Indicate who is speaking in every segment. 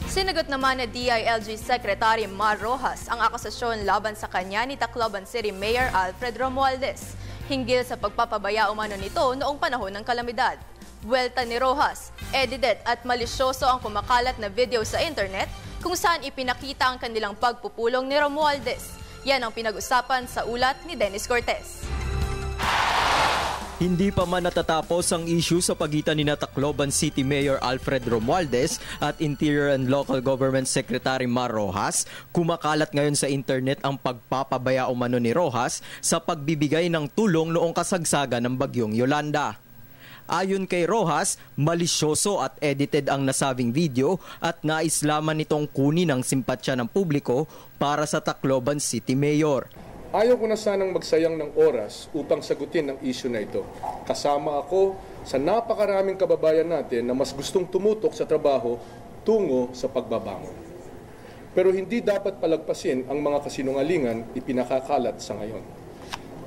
Speaker 1: Sinagot naman ni DILG Secretary Mar Rojas ang akusasyon laban sa kanya ni Tacloban City Mayor Alfred Romualdez hinggil sa pagpapabaya umano nito noong panahon ng kalamidad. Buwelta ni Rojas, edited at malisyoso ang kumakalat na video sa internet kung saan ipinakita ang kanilang pagpupulong ni Romualdez. Yan ang pinag-usapan sa ulat ni Dennis Cortez.
Speaker 2: Hindi pa man natatapos ang issue sa pagitan ni Tacloban City Mayor Alfred Romualdez at Interior and Local Government Secretary Mar Rojas, kumakalat ngayon sa internet ang pagpapabaya umano ni Rojas sa pagbibigay ng tulong noong kasagsagan ng bagyong Yolanda. Ayon kay Rojas, malisyoso at edited ang nasabing video at nais lamang nitong kunin ang simpatsya ng publiko para sa Tacloban City Mayor.
Speaker 3: Ayaw ko na sanang magsayang ng oras upang sagutin ang issue na ito. Kasama ako sa napakaraming kababayan natin na mas gustong tumutok sa trabaho tungo sa pagbabangon. Pero hindi dapat palagpasin ang mga kasinungalingan ipinakakalat sa ngayon.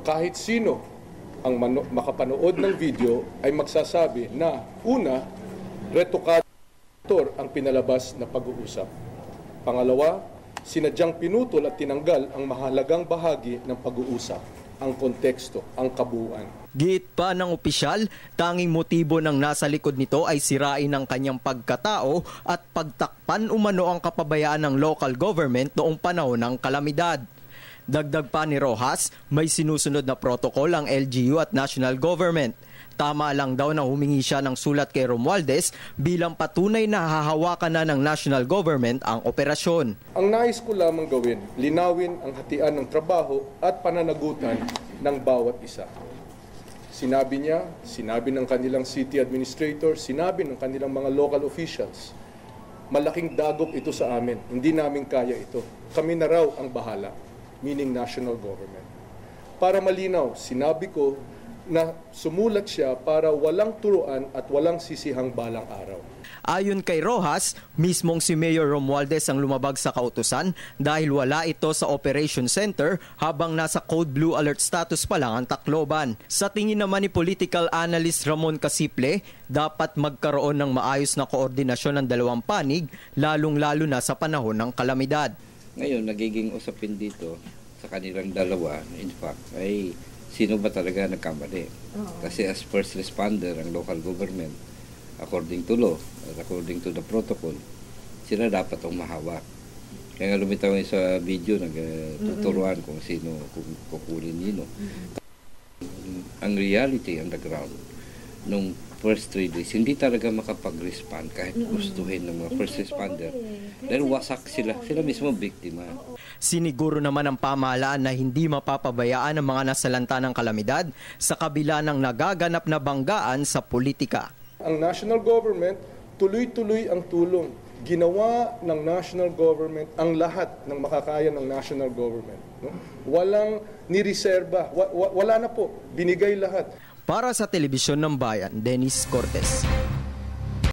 Speaker 3: Kahit sino ang makapanood ng video ay magsasabi na una, retokado ang pinalabas na pag-uusap. Pangalawa, sinadyang pinutol at tinanggal ang mahalagang bahagi ng pag-uusap, ang konteksto, ang kabuuan.
Speaker 2: Giit pa ng opisyal, tanging motibo ng nasa likod nito ay sirain ang kanyang pagkatao at pagtakpan umano ang kapabayaan ng local government noong panahon ng kalamidad. Dagdag pa ni Rojas, may sinusunod na protocol ang LGU at national government. Tama lang daw na humingi siya ng sulat kay Romualdez bilang patunay na hahawakan na ng national government ang operasyon.
Speaker 3: Ang nais ko lamang gawin, linawin ang hatian ng trabaho at pananagutan ng bawat isa. Sinabi niya, sinabi ng kanilang city administrator, sinabi ng kanilang mga local officials, malaking dagok ito sa amin, hindi namin kaya ito. Kami na raw ang bahala, meaning national government. Para malinaw, sinabi ko na sumulat siya para walang turuan at walang sisihang balang araw.
Speaker 2: Ayon kay Rojas, mismong si Mayor Romualdez ang lumabag sa kautusan dahil wala ito sa Operation Center habang nasa Code Blue Alert status pa lang ang Tacloban. Sa tingin naman ni political analyst Ramon Casiple, dapat magkaroon ng maayos na koordinasyon ng dalawang panig, lalong-lalo na sa panahon ng kalamidad.
Speaker 4: Ngayon, nagiging usapin dito sa kanilang dalawa, in fact, ay sino ba talaga nagkamali? Kasi as first responder, ang local government, according to law, at according to the protocol, sila dapat ang mahawak. Kaya nga lumitaw sa video, nagtuturuan kung sino, kung kukunin nino. Ang reality on the ground, nung first 3 days, hindi talaga makapag-respond kahit gustuhin ng mga first responder. Dahil wasak sila mismo biktima.
Speaker 2: Siniguro naman ang pamahalaan na hindi mapapabayaan ang mga nasalanta ng kalamidad sa kabila ng nagaganap na banggaan sa politika.
Speaker 3: Ang national government, tuloy-tuloy ang tulong. Ginawa ng national government ang lahat ng makakaya ng national government. No? Walang nireserba, wala na po, binigay lahat.
Speaker 2: Para sa Telebisyon ng Bayan, Dennis Cortez.